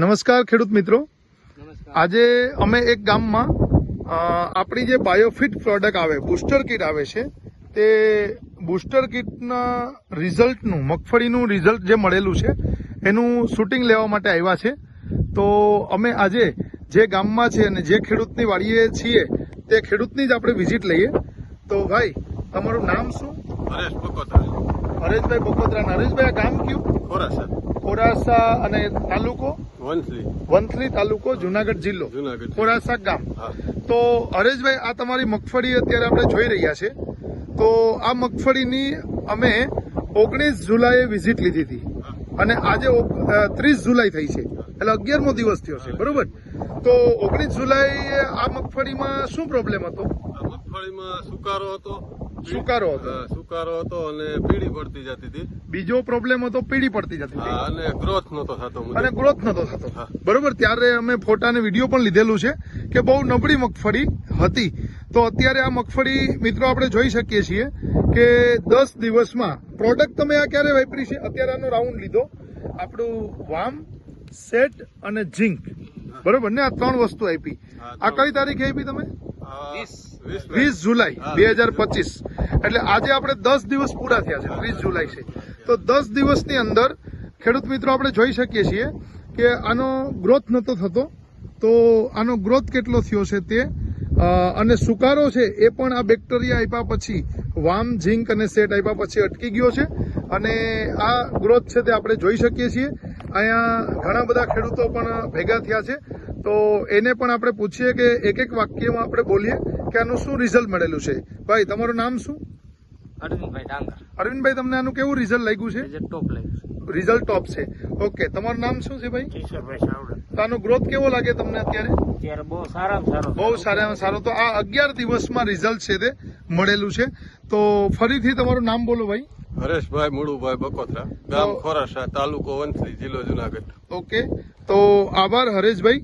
નમસ્કાર ખેડૂત મિત્રો, આજે અમે એક ગામમાં આપણી જે બાયોફિટ પ્રોડક્ટ આવે, બુસ્ટર કિટ આવે છે, તે બુસ્ટર કિટના રિઝલ્ટનું, મગફળીનું રિઝલ્ટ જે મળેલું છે એનું શૂટિંગ લેવા માટે આવ્યા છે. તો અમે આજે જે ગામમાં છે અને જે ખેડૂતની વાડીએ છીએ તે ખેડૂતની જ આપણે વિઝિટ લઈએ. તો ભાઈ, તમારું નામ શું? હરેશ બકોત્રા. હરેશભાઈ બકોત્રા. હરેશભાઈ, આ ગામ કયું? ખોરાસા. ખોરાસા અને તાલુકો? વંથલી. વંથલી તાલુકો, જુનાગઢ જિલ્લો. જુનાગઢ. ખોરાસા ગામ. હા. તો હરેશભાઈ, આ તમારી મગફળી અત્યારે આપણે જોઈ રહ્યા છે. તો આ મગફળીની અમે 19 જુલાઈએ વિઝિટ લીધી હતી અને આજે 30 જુલાઈ થઈ છે, એટલે 11મો દિવસ થયો છે, બરોબર? તો 19 જુલાઈએ આ મગફળીમાં શું પ્રોબ્લેમ હતો? મગફળીમાં સુકારો હતો. સુકારો હતો. સુકારો હતો અને પીળી પડતી જતી હતી. બીજો પ્રોબ્લેમ હતો, પીળી પડતી જતી હતી અને ગ્રોથ નતો થતો. અને ગ્રોથ નતો થતો, બરોબર? ત્યારે અમે ફોટા અને વિડીયો પણ લીધેલું છે કે બહુ નબળી મગફળી હતી. તો અત્યારે આ મગફળી મિત્રો આપણે જોઈ શકીએ છીએ કે 10 દિવસમાં પ્રોડક્ટ તમે આ ક્યારે વાપરી છે? અત્યારે આનો રાઉન્ડ લીધો, આપણું વામ, સેટ અને ઝીંક, બરોબર ને? આ 3 વસ્તુ આપી. આ કઈ તારીખે આપી તમે? 20 જુલાઈ 2025. એટલે આજે આપણે 10 દિવસ પૂરા થયા છે, 30 જુલાઈ છે. તો 10 દિવસની અંદર ખેડૂત મિત્રો આપણે જોઈ શકીએ છીએ કે આનો ગ્રોથ નતો થતો. તો આનો ગ્રોથ કેટલો થયો છે તે, અને સુકારો છે એ પણ આ બેક્ટેરિયા આપ્યા પછી, વામ, ઝીંક અને સેટ આપ્યા પછી અટકી ગયો છે. અને આ ગ્રોથ છે તે આપણે જોઈ શકીએ છીએ. અહીંયા ઘણા બધા ખેડૂતો પણ ભેગા થયા છે. તો એને પણ આપણે પૂછીએ કે એક એક વાક્યમાં આપણે બોલીએ કે આનું શું રિઝલ્ટ મળેલું છે. ભાઈ, તમારું નામ શું? અરવિંદભાઈ ડાંગર. અરવિંદભાઈ, તમને આનું કેવું રિઝલ્ટ લાગ્યું છે? ટોપ લાગ્યું. રિઝલ્ટ ટોપ છે. ઓકે, તમારું નામ શું છે ભાઈ? કિશોરભાઈ સાવડા. તો આનો ગ્રોથ કેવો લાગે તમને અત્યારે? અત્યારે બહુ સારામાં સારો. બહુ સારામાં સારો. તો આ 11 દિવસમાં રિઝલ્ટ છે તે મળેલું છે. તો ફરીથી તમારું નામ બોલો ભાઈ. હરેશભાઈ મુળુભાઈ બકોત્રા, ગામ ખોરાસા, તાલુકો વંથલી, જિલ્લો જુનાગઢ. ઓકે, તો આભાર હરેશભાઈ.